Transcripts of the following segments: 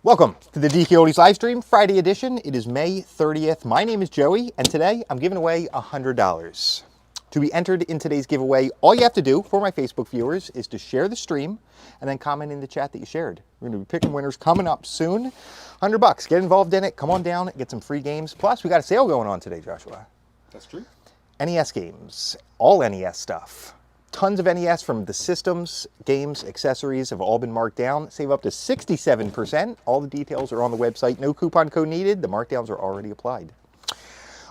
Welcome to the DKOldies live stream, Friday edition. It is May 30th. My name is Joey, and today I'm giving away $100. To be entered in today's giveaway, all you have to do for my Facebook viewers is to share the stream and then comment in the chat that you shared. We're going to be picking winners coming up soon. $100. Get involved in it. Come on down, get some free games. Plus, we got a sale going on today, Joshua. That's true. NES games, all NES stuff. Tons of NES from the systems, games, accessories have all been marked down. Save up to 67%. All the details are on the website. No coupon code needed. The markdowns are already applied.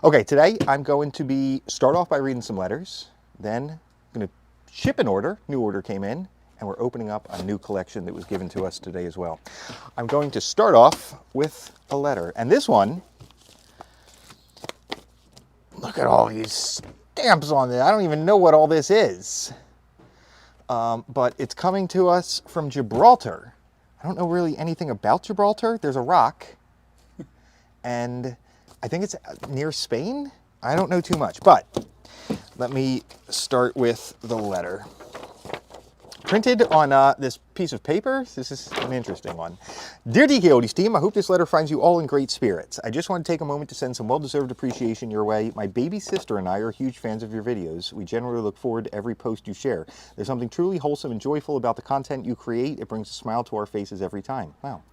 Okay, today I'm going to start off by reading some letters. Then I'm going to ship an order. New order came in. And we're opening up a new collection that was given to us today as well. I'm going to start off with a letter. And this one, look at all these stamps on there. I don't even know what all this is. But it's coming to us from Gibraltar. I don't know really anything about Gibraltar. There's a rock. And I think it's near Spain. I don't know too much. But let me start with the letter. Printed on this piece of paper. This is an interesting one. Dear DKOldies team, I hope this letter finds you all in great spirits. I just want to take a moment to send some well-deserved appreciation your way. My baby sister and I are huge fans of your videos. We generally look forward to every post you share. There's something truly wholesome and joyful about the content you create. It brings a smile to our faces every time. Wow.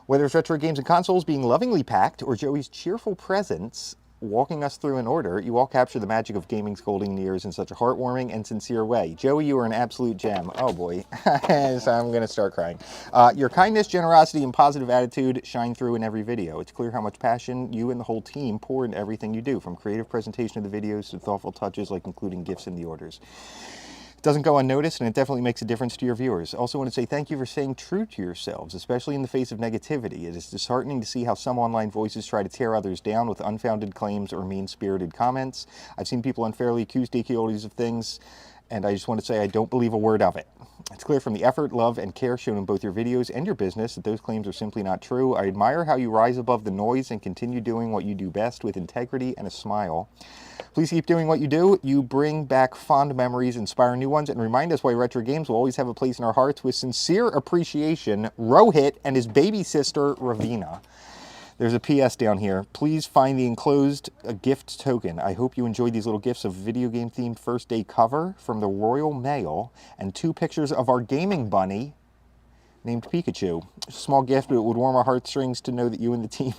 Whether it's retro games and consoles being lovingly packed or Joey's cheerful presence walking us through an order, you all capture the magic of gaming's golden years in such a heartwarming and sincere way. Joey, you are an absolute gem. Oh boy, so I'm going to start crying. Your kindness, generosity, and positive attitude shine through in every video. It's clear how much passion you and the whole team pour into everything you do, from creative presentation of the videos to thoughtful touches like including gifts in the orders. It doesn't go unnoticed, and it definitely makes a difference to your viewers. I also want to say thank you for staying true to yourselves, especially in the face of negativity. It is disheartening to see how some online voices try to tear others down with unfounded claims or mean-spirited comments. I've seen people unfairly accuse DKOldies of things, and I just want to say I don't believe a word of it. It's clear from the effort, love, and care shown in both your videos and your business that those claims are simply not true. I admire how you rise above the noise and continue doing what you do best with integrity and a smile. Please keep doing what you do. You bring back fond memories, inspire new ones, and remind us why retro games will always have a place in our hearts. With sincere appreciation, Rohit and his baby sister, Ravina. There's a PS down here. Please find the enclosed gift token. I hope you enjoyed these little gifts of video game themed first day cover from the Royal Mail and 2 pictures of our gaming bunny named Pikachu. A small gift, but it would warm our heartstrings to know that you and the team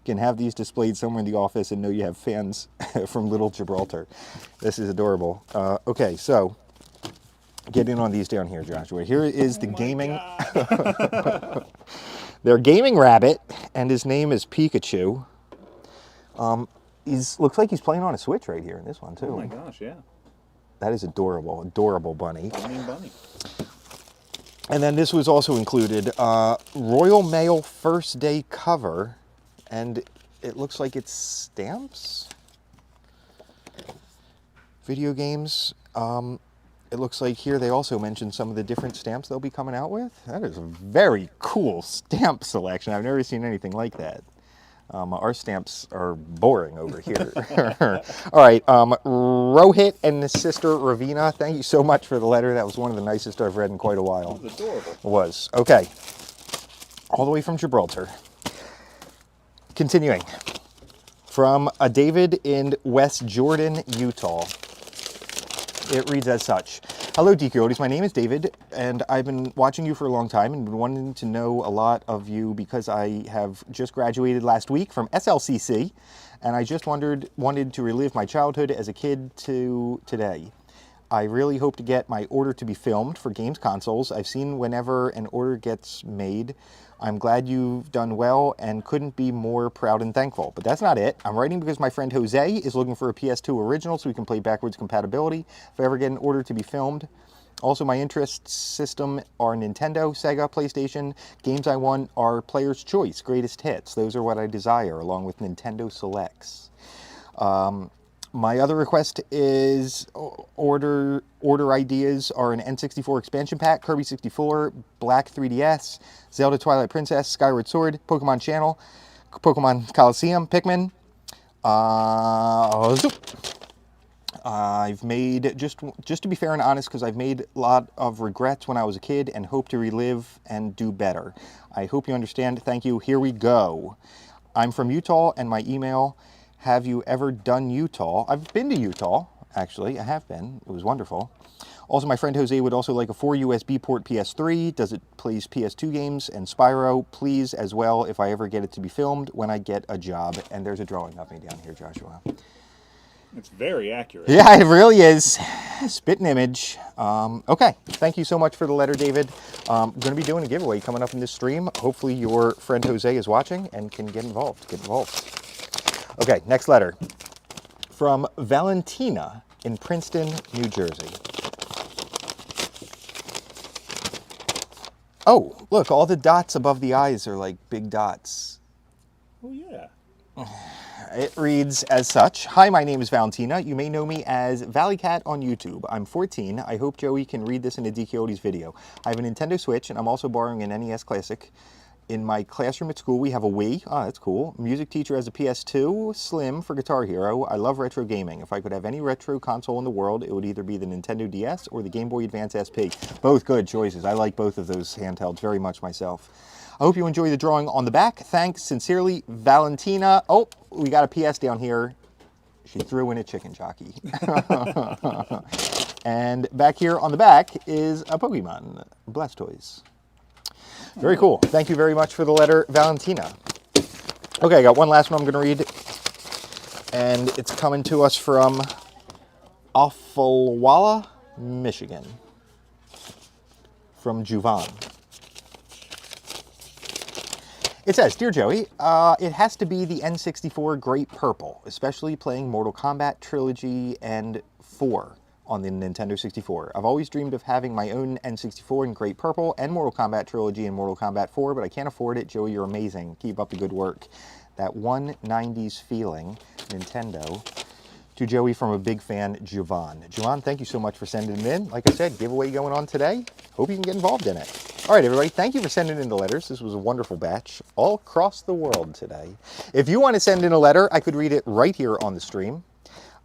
can have these displayed somewhere in the office and know you have fans from little Gibraltar. This is adorable. Okay, so get in on these down here, Joshua. Here is the gaming. Their gaming rabbit, and his name is Pikachu. Looks like he's playing on a Switch right here in this one too. Oh my gosh, yeah. That is adorable, adorable bunny. Bunny. And then this was also included, Royal Mail first day cover, and it looks like it's stamps, video games. It looks like here they also mentioned some of the different stamps they'll be coming out with. That is a very cool stamp selection. I've never seen anything like that. Our stamps are boring over here. All right, Rohit and his sister Ravina, thank you so much for the letter. That was one of the nicest I've read in quite a while. It was adorable. It was. Okay, all the way from Gibraltar. Continuing, from a David in West Jordan, Utah. It reads as such. Hello DKOldies, my name is David, and I've been watching you for a long time and been wanting to know a lot of you because I have just graduated last week from SLCC, and I just wanted to relive my childhood as a kid to today. I really hope to get my order to be filmed for games consoles. I've seen whenever an order gets made. I'm glad you've done well and couldn't be more proud and thankful. But that's not it. I'm writing because my friend Jose is looking for a PS2 original so we can play backwards compatibility if I ever get an order to be filmed. Also, my interest system are Nintendo, Sega, PlayStation. Games I want are Player's Choice, Greatest Hits. Those are what I desire, along with Nintendo Selects. My other request is order ideas are an N64 expansion pack, Kirby 64, Black 3DS, Zelda Twilight Princess, Skyward Sword, Pokemon Channel, Pokemon Coliseum, Pikmin, I've made, just to be fair and honest, because I've made a lot of regrets when I was a kid and hope to relive and do better. I hope you understand. Thank you. Here we go. I'm from Utah, and my email, have you ever done Utah? I've been to Utah, actually. I have been. It was wonderful. Also, my friend Jose would also like a 4 USB port PS3. Does it plays PS2 games and Spyro, please, as well, if I ever get it to be filmed when I get a job. And there's a drawing of me down here, Joshua. It's very accurate. Yeah, it really is. Spitting image. Okay, thank you so much for the letter, David. I'm going to be doing a giveaway coming up in this stream. Hopefully your friend Jose is watching and can get involved. Okay, next letter. From Valentina in Princeton, New Jersey. Oh, look, all the dots above the eyes are like big dots. Oh, yeah. It reads as such. Hi, my name is Valentina. You may know me as Valleycat on YouTube. I'm 14. I hope Joey can read this in a DKOldies video. I have a Nintendo Switch, and I'm also borrowing an NES Classic. In my classroom at school, we have a Wii. Oh, that's cool. Music teacher has a PS2 Slim for Guitar Hero. I love retro gaming. If I could have any retro console in the world, it would either be the Nintendo DS or the Game Boy Advance SP. Both good choices. I like both of those handhelds very much myself. I hope you enjoy the drawing on the back. Thanks, sincerely, Valentina. Oh, we got a PS down here. She threw in a chicken jockey. And back here on the back is a Pokemon, Blastoise. Very cool. Thank you very much for the letter, Valentina. Okay, I got one last one I'm going to read. And it's coming to us from Offalwala, Michigan. From Juvan. It says, Dear Joey, it has to be the N64 Great Purple, especially playing Mortal Kombat Trilogy and 4 on the Nintendo 64. I've always dreamed of having my own N64 in Great Purple and Mortal Kombat Trilogy and Mortal Kombat 4, but I can't afford it. Joey, you're amazing. Keep up the good work. That 190s feeling, Nintendo. To Joey from a big fan, Juvan. Juvan, thank you so much for sending it in. Like I said, giveaway going on today. Hope you can get involved in it. All right, everybody, thank you for sending in the letters. This was a wonderful batch all across the world today. If you want to send in a letter, I could read it right here on the stream.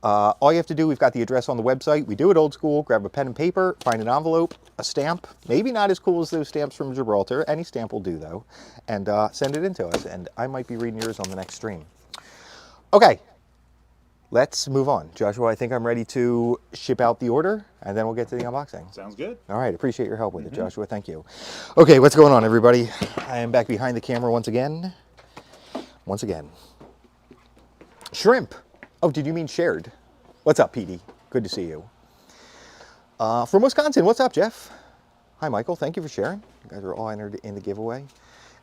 All you have to do, we've got the address on the website. We do it old school. Grab a pen and paper, find an envelope, a stamp. Maybe not as cool as those stamps from Gibraltar. Any stamp will do, though. And send it in to us. And I might be reading yours on the next stream. Okay. Let's move on. Joshua, I think I'm ready to ship out the order, and then we'll get to the unboxing. Sounds good. All right, appreciate your help with it, Joshua. Thank you. Okay, what's going on, everybody? I am back behind the camera once again. Shrimp. Oh, did you mean shared? What's up, Petey? Good to see you. From Wisconsin, what's up, Jeff? Hi, Michael. Thank you for sharing. You guys are all entered in the giveaway.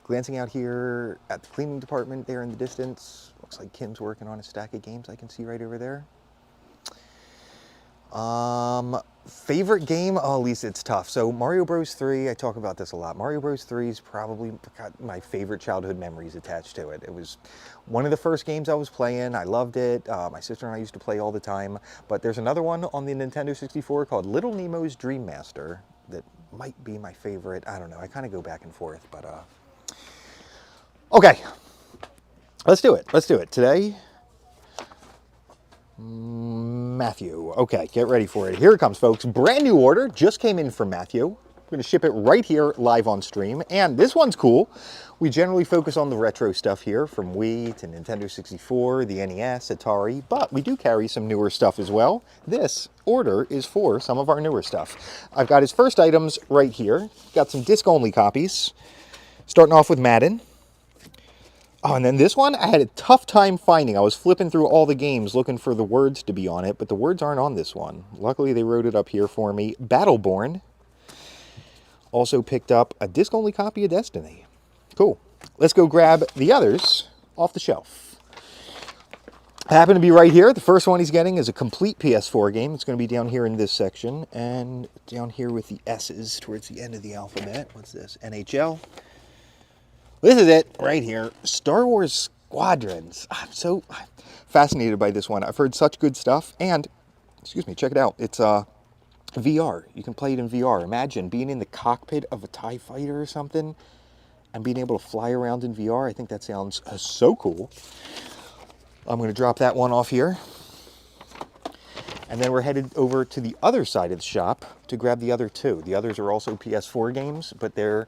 Glancing out here at the cleaning department there in the distance. Looks like Kim's working on a stack of games I can see right over there. Favorite game? Oh, at least it's tough. So Mario Bros. 3, I talk about this a lot. Mario Bros. 3 is probably got my favorite childhood memories attached to it. It was one of the first games I was playing. I loved it. My sister and I used to play all the time. But there's another one on the Nintendo 64 called Little Nemo's Dream Master that might be my favorite. I don't know. I kind of go back and forth, but okay. Let's do it. Today, Matthew. Okay, get ready for it. Here it comes, folks. Brand new order. Just came in from Matthew. We're going to ship it right here live on stream. And this one's cool. We generally focus on the retro stuff here, from Wii to Nintendo 64, the NES, Atari, but we do carry some newer stuff as well. This order is for some of our newer stuff. I've got his first items right here. Got some disc-only copies. Starting off with Madden. Oh, and then this one, I had a tough time finding. I was flipping through all the games looking for the words to be on it, but the words aren't on this one. Luckily, they wrote it up here for me. Battleborn. Also picked up a disc-only copy of Destiny. Cool. Let's go grab the others off the shelf. I happen to be right here. The first one he's getting is a complete PS4 game. It's going to be down here in this section, and down here with the S's towards the end of the alphabet. What's this? NHL. This is it, right here. Star Wars Squadrons. I'm so fascinated by this one. I've heard such good stuff. And, excuse me, check it out. It's VR. You can play it in VR. Imagine being in the cockpit of a TIE fighter or something and being able to fly around in VR. I think that sounds so cool. I'm going to drop that one off here. And then we're headed over to the other side of the shop to grab the other two. The others are also PS4 games, but they're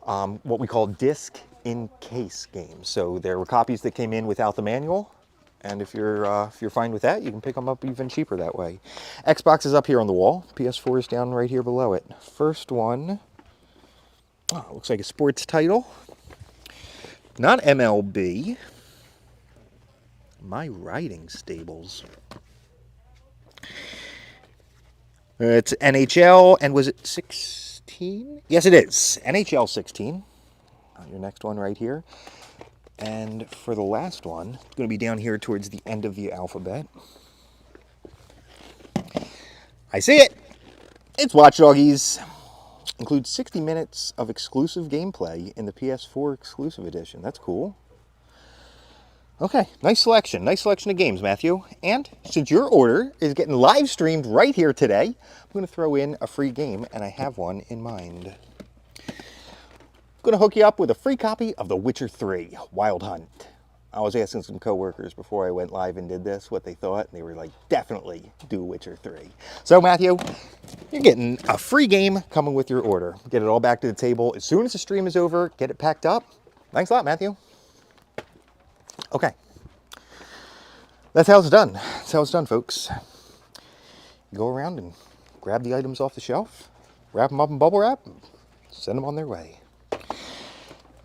what we call disc in case games. So there were copies that came in without the manual, and if you're fine with that, you can pick them up even cheaper that way. Xbox is up here on the wall. PS4 is down right here below it. First one, looks like a sports title. Not MLB. My Riding Stables. It's NHL, and was it 16? Yes, it is. NHL 16. Your next one right here. And for the last one, it's going to be down here towards the end of the alphabet. I see it. It's Watch Doggies. Includes 60 minutes of exclusive gameplay in the PS4 exclusive edition. That's cool. Okay, nice selection. Nice selection of games, Matthew. And since your order is getting live streamed right here today, I'm going to throw in a free game, and I have one in mind. I'm going to hook you up with a free copy of The Witcher 3 Wild Hunt. I was asking some coworkers before I went live and did this what they thought, and they were like, definitely do Witcher 3. So, Matthew, you're getting a free game coming with your order. Get it all back to the table as soon as the stream is over. Get it packed up. Thanks a lot, Matthew. Okay. That's how it's done. That's how it's done, folks. You go around and grab the items off the shelf, wrap them up in bubble wrap, and send them on their way.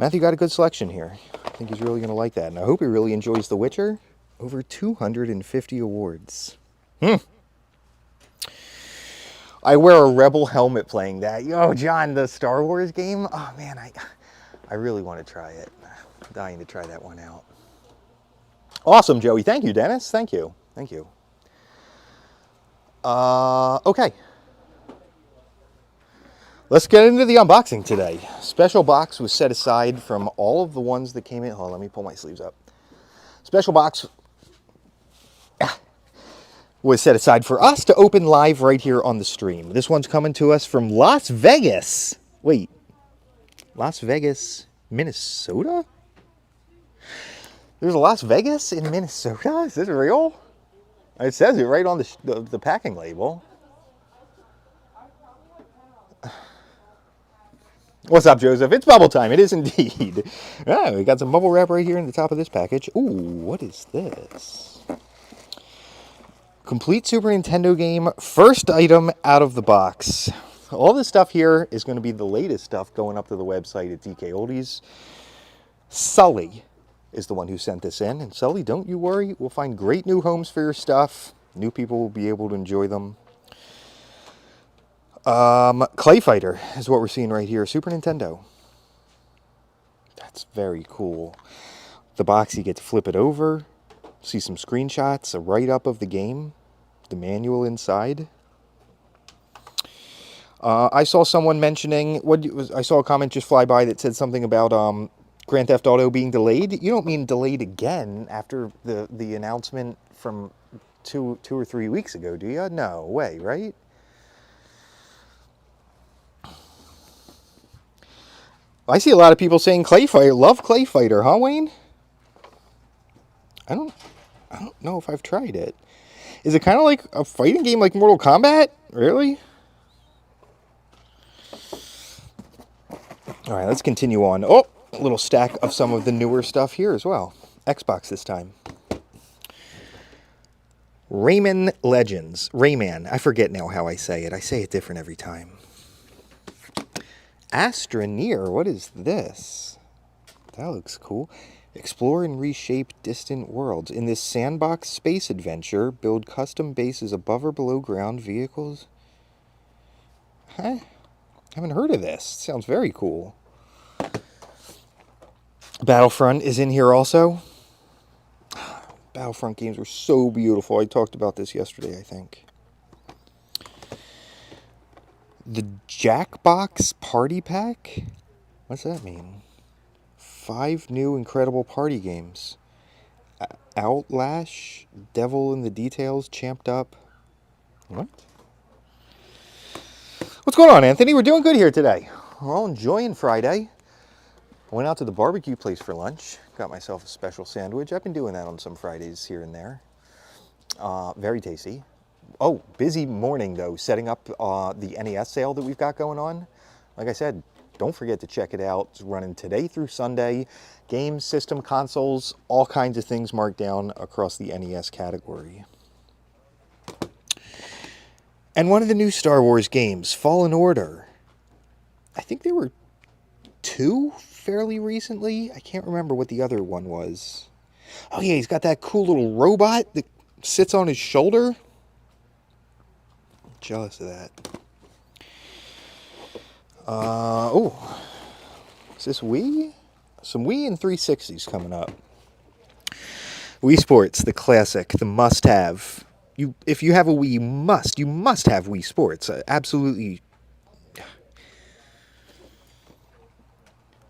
Matthew got a good selection here. I think he's really going to like that. And I hope he really enjoys The Witcher. Over 250 awards. I wear a Rebel helmet playing that. Yo, John, the Star Wars game? Oh, man, I really want to try it. I'm dying to try that one out. Awesome, Joey. Thank you, Dennis. Thank you. Thank you. Okay. Let's get into the unboxing today. Special box was set aside from all of the ones that came in. Hold on, let me pull my sleeves up. Special box was set aside for us to open live right here on the stream. This one's coming to us from Las Vegas. Wait, Las Vegas, Minnesota? There's a Las Vegas in Minnesota? Is this real? It says it right on the packing label. What's up, Joseph? It's bubble time. It is indeed. We got some bubble wrap right here in the top of this package. Ooh, what is this? Complete Super Nintendo game, first item out of the box. All this stuff here is going to be the latest stuff going up to the website at DKOldies. Sully is the one who sent this in. And Sully, don't you worry. We'll find great new homes for your stuff. New people will be able to enjoy them. Clay Fighter is what we're seeing right here. Super Nintendo. That's very cool. The box, you get to flip it over. See some screenshots, a write-up of the game. The manual inside. I saw someone mentioning, I saw a comment just fly by that said something about Grand Theft Auto being delayed. You don't mean delayed again after the announcement from two or 3 weeks ago, do you? No way, right? I see a lot of people saying Clay Fighter. Love Clay Fighter, huh, Wayne? I don't know if I've tried it. Is it kind of like a fighting game like Mortal Kombat? Really? All right, let's continue on. Oh, a little stack of some of the newer stuff here as well. Xbox this time. Rayman Legends. Rayman. I forget now how I say it. I say it different every time. Astroneer. What is this? That looks cool. Explore and reshape distant worlds. In this sandbox space adventure, build custom bases above or below ground vehicles. Huh? Haven't heard of this. Sounds very cool. Battlefront is in here also. Battlefront games were so beautiful. I talked about this yesterday, I think. The Jackbox Party Pack? What's that mean? 5 new incredible party games. Outlash, Devil in the Details, Champed Up. What? What's going on, Anthony? We're doing good here today. We're all enjoying Friday. I went out to the barbecue place for lunch. Got myself a special sandwich. I've been doing that on some Fridays here and there. Very tasty. busy morning though, setting up the NES sale that we've got going on. Like I said, don't forget to check it out. It's running today through Sunday. Games, system, consoles, all kinds of things marked down across the NES category. And one of the new Star Wars games, Fallen Order. I think there were 2 fairly recently. I can't remember what the other one was. Oh yeah, he's got that cool little robot that sits on his shoulder. Jealous of that. Is this Wii? Some Wii and 360s coming up. Wii Sports, the classic, the must-have. If you have a Wii, you must have Wii Sports. Absolutely.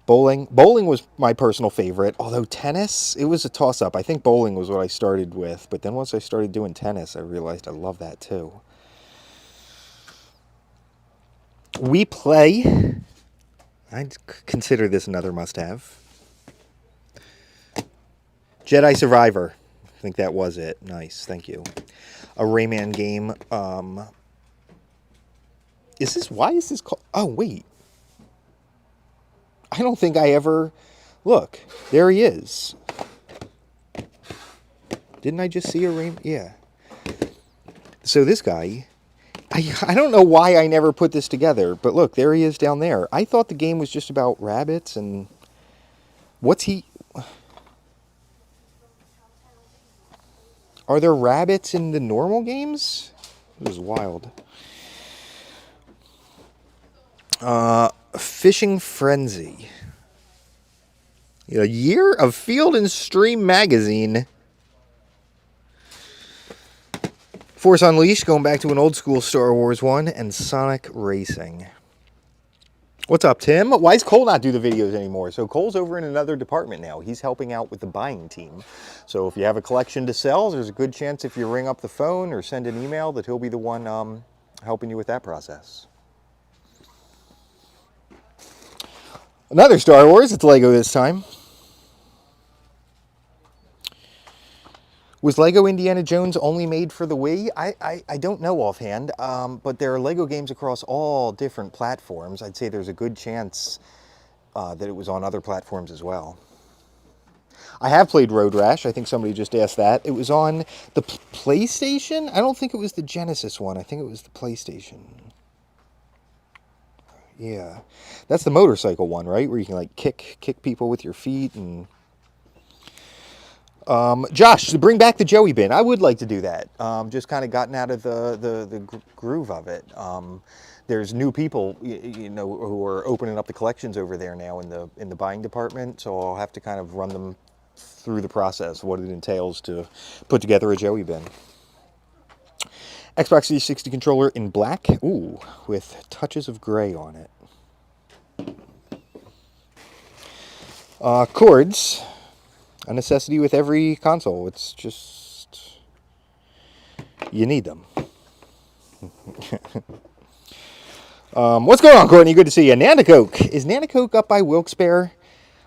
Bowling was my personal favorite. Although tennis, it was a toss-up. I think bowling was what I started with, but then once I started doing tennis, I realized I love that too. We Play. I'd consider this another must-have. Jedi Survivor. I think that was it. Nice, thank you. A Rayman game. Why is this called? Oh, wait. I don't think I ever... Look, there he is. Didn't I just see a Rayman? Yeah. So this guy... I don't know why I never put this together, but look, there he is down there. I thought the game was just about rabbits and... What's he... Are there rabbits in the normal games? This is wild. Fishing Frenzy. A year of Field and Stream magazine. Force Unleashed, going back to an old school Star Wars one, and Sonic Racing. What's up, Tim? Why does Cole not do the videos anymore? So Cole's over in another department now. He's helping out with the buying team. So if you have a collection to sell, there's a good chance if you ring up the phone or send an email that he'll be the one helping you with that process. Another Star Wars. It's Lego this time. Was Lego Indiana Jones only made for the Wii? I don't know offhand, but there are Lego games across all different platforms. I'd say there's a good chance that it was on other platforms as well. I have played Road Rash. I think somebody just asked that. It was on the PlayStation? I don't think it was the Genesis one. I think it was the PlayStation. Yeah. That's the motorcycle one, right? Where you can like kick people with your feet and... Josh, to bring back the Joey bin, I would like to do that. Just kind of gotten out of the groove of it. There's new people, you know, who are opening up the collections over there now in the buying department. So I'll have to kind of run them through the process, what it entails to put together a Joey bin. Xbox 360 controller in black, ooh, with touches of gray on it. Cords. A necessity with every console. It's just... You need them. What's going on, Courtney? Good to see you. Nanticoke. Is Nanticoke up by Wilkes-Barre?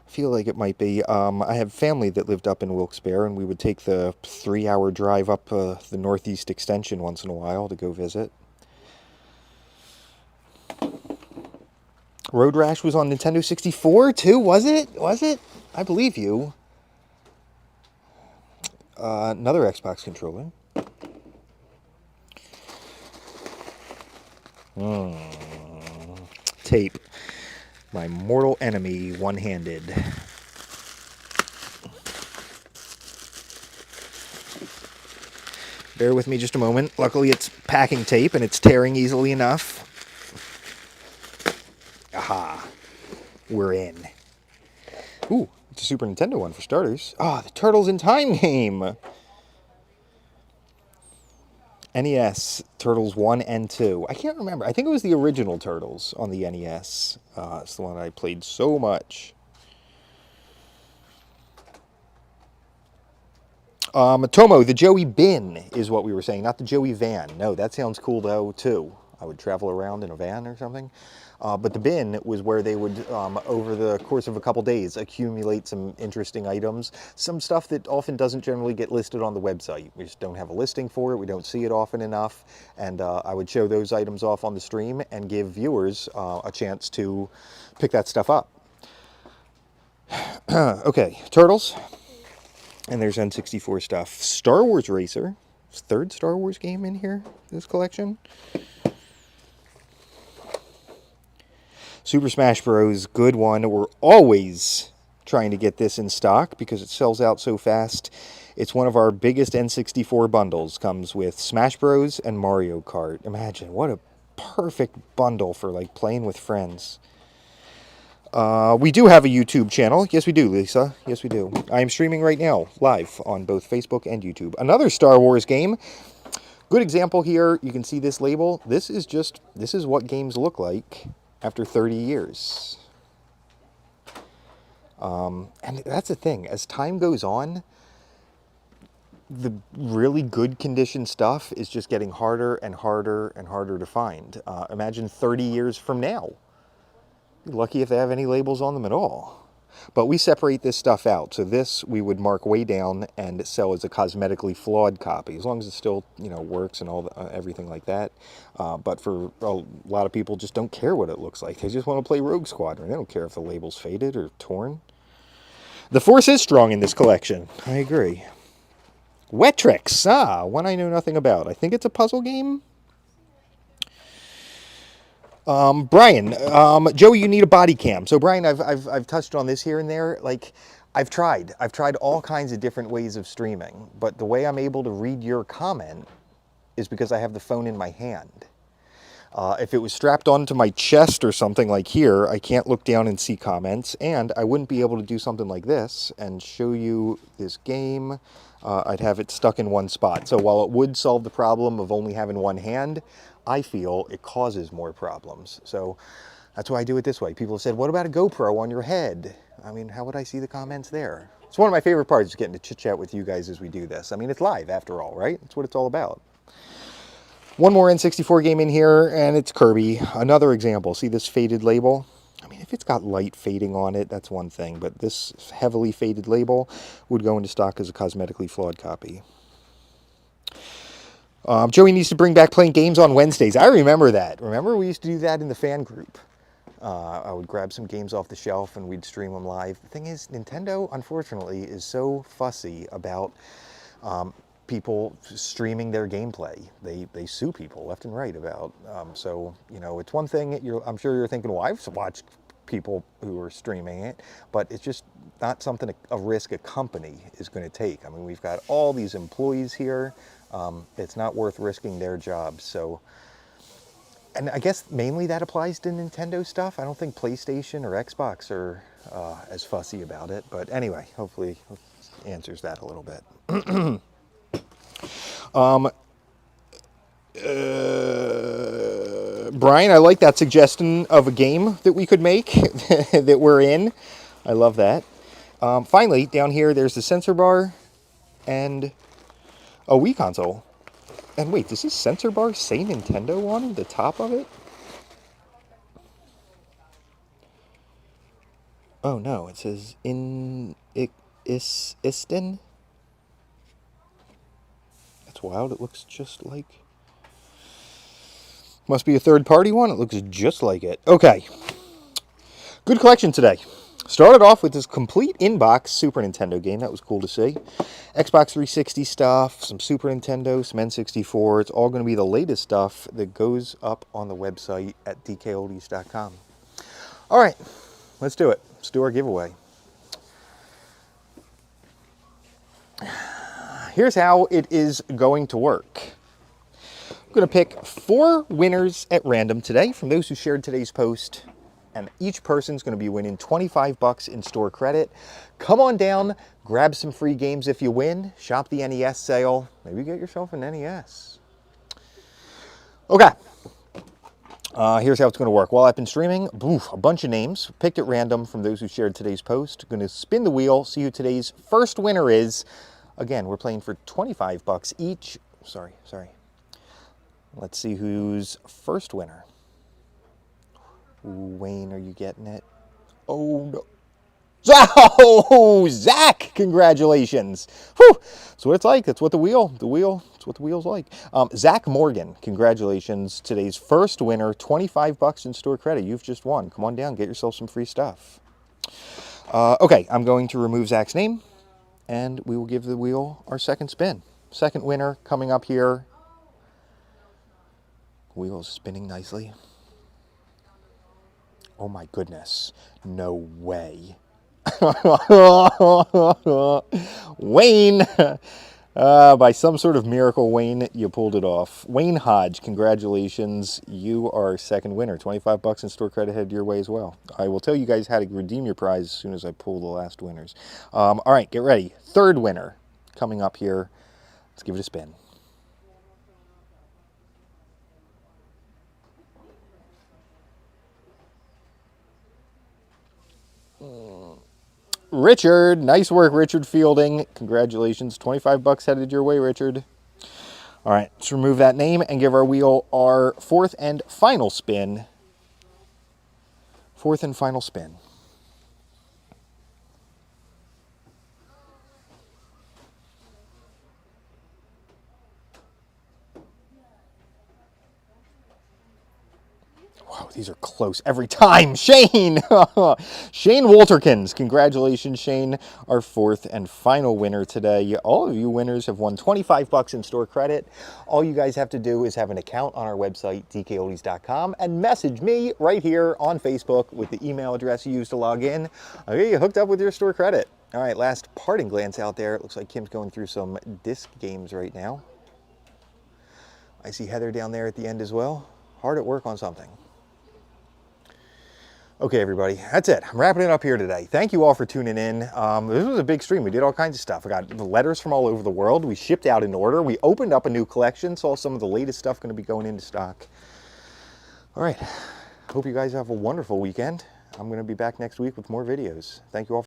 I feel like it might be. I have family that lived up in Wilkes-Barre, and we would take the 3-hour drive up the Northeast Extension once in a while to go visit. Road Rash was on Nintendo 64 too, was it? Was it? I believe you. Another Xbox controller. Tape. My mortal enemy, one-handed. Bear with me just a moment. Luckily, it's packing tape, and it's tearing easily enough. Aha. We're in. Ooh, it's a Super Nintendo one for starters. Ah, the Turtles in Time game. NES, Turtles 1 and 2. I can't remember. I think it was the original Turtles on the NES. It's the one I played so much. Tomo, the Joey bin is what we were saying, not the Joey van. No, that sounds cool though, too. I would travel around in a van or something. But the bin was where they would, over the course of a couple days, accumulate some interesting items, some stuff that often doesn't generally get listed on the website. We just don't have a listing for it. We don't see it often enough. And I would show those items off on the stream and give viewers a chance to pick that stuff up. Okay, Turtles. And there's N64 stuff. Star Wars Racer. Third Star Wars game in here, this collection. Super Smash Bros. Good one. We're always trying to get this in stock because it sells out so fast. It's one of our biggest N64 bundles. Comes with Smash Bros. And Mario Kart. Imagine, what a perfect bundle for like playing with friends. We do have a YouTube channel. Yes, we do, Lisa. Yes, we do. I am streaming right now, live on both Facebook and YouTube. Another Star Wars game. Good example here. You can see this label. This is what games look like after 30 years. And that's the thing. As time goes on, the really good condition stuff is just getting harder and harder and harder to find. Imagine 30 years from now. You're lucky if they have any labels on them at all. But we separate this stuff out. So this we would mark way down and sell as a cosmetically flawed copy, as long as it still, works and all the, everything like that. But for a lot of people, just don't care what it looks like. They just want to play Rogue Squadron. They don't care if the label's faded or torn. The Force is strong in this collection. I agree. Wetrix. One I know nothing about. I think it's a puzzle game. Brian, Joey, you need a body cam. So Brian, I've touched on this here and there. Like, I've tried all kinds of different ways of streaming, but the way I'm able to read your comment is because I have the phone in my hand. If it was strapped onto my chest or something like here, I can't look down and see comments, and I wouldn't be able to do something like this and show you this game. I'd have it stuck in one spot. So while it would solve the problem of only having one hand, I feel it causes more problems. So that's why I do it this way. People have said, what about a GoPro on your head? I mean, how would I see the comments there? It's one of my favorite parts, is getting to chit chat with you guys as we do this. I mean, it's live after all, right? That's what it's all about. One more N64 game in here, and it's Kirby. Another example. See this faded label? I mean, if it's got light fading on it, that's one thing. But this heavily faded label would go into stock as a cosmetically flawed copy. Joey needs to bring back playing games on Wednesdays. I remember that. Remember, we used to do that in the fan group. I would grab some games off the shelf and we'd stream them live. The thing is, Nintendo, unfortunately, is so fussy about people streaming their gameplay. They sue people left and right about. So, it's one thing, I'm sure you're thinking, well, I've watched people who are streaming it, but it's just not something, a risk a company is going to take. I mean, we've got all these employees here. It's not worth risking their jobs. So, and I guess mainly that applies to Nintendo stuff. I don't think PlayStation or Xbox are as fussy about it. But anyway, hopefully answers that a little bit. Brian, I like that suggestion of a game that we could make that we're in. I love that. Finally, down here, there's the sensor bar and a Wii console. And wait, does this sensor bar say Nintendo on the top of it? Oh no, it says Isten. That's wild. It looks just like... Must be a third-party one. It looks just like it. Okay. Good collection today. Started off with this complete in-box Super Nintendo game. That was cool to see. Xbox 360 stuff, some Super Nintendo, some N64. It's all going to be the latest stuff that goes up on the website at DKOldies.com. All right. Let's do it. Let's do our giveaway. Here's how it is going to work. I'm going to pick 4 winners at random today from those who shared today's post. And each person's going to be winning $25 in store credit. Come on down, grab some free games if you win. Shop the NES sale. Maybe get yourself an NES. Okay. Here's how it's going to work. While I've been streaming, a bunch of names picked at random from those who shared today's post. Going to spin the wheel, see who today's first winner is. Again, we're playing for $25 each. Sorry. Let's see who's first winner. Wayne, are you getting it? Oh, no. Oh, Zach, congratulations. Whew. That's what it's like. That's what it's what the wheel's like. Zach Morgan, congratulations. Today's first winner, 25 bucks in store credit. You've just won. Come on down, get yourself some free stuff. Okay, I'm going to remove Zach's name, and we will give the wheel our second spin. Second winner coming up here. Wheel's spinning nicely. Oh my goodness. No way. Wayne, by some sort of miracle, Wayne, you pulled it off. Wayne Hodge, congratulations. You are second winner. 25 bucks in store credit headed your way as well. I will tell you guys how to redeem your prize as soon as I pull the last winners. All right, get ready. Third winner coming up here. Let's give it a spin. Richard, nice work, Richard Fielding. Congratulations, 25 bucks headed your way, Richard. All right, let's remove that name and give our wheel our fourth and final spin. Fourth and final spin. Wow, these are close every time. Shane! Shane Walterkins. Congratulations, Shane, our fourth and final winner today. All of you winners have won 25 bucks in store credit. All you guys have to do is have an account on our website, DKOldies.com, and message me right here on Facebook with the email address you used to log in. I'll get you hooked up with your store credit. All right, last parting glance out there. It looks like Kim's going through some disc games right now. I see Heather down there at the end as well. Hard at work on something. Okay, everybody, that's it. I'm wrapping it up here today. Thank you all for tuning in. This was a big stream. We did all kinds of stuff. I got letters from all over the world. We shipped out in order. We opened up a new collection, saw some of the latest stuff going to be going into stock. All right, hope you guys have a wonderful weekend. I'm going to be back next week with more videos. Thank you all.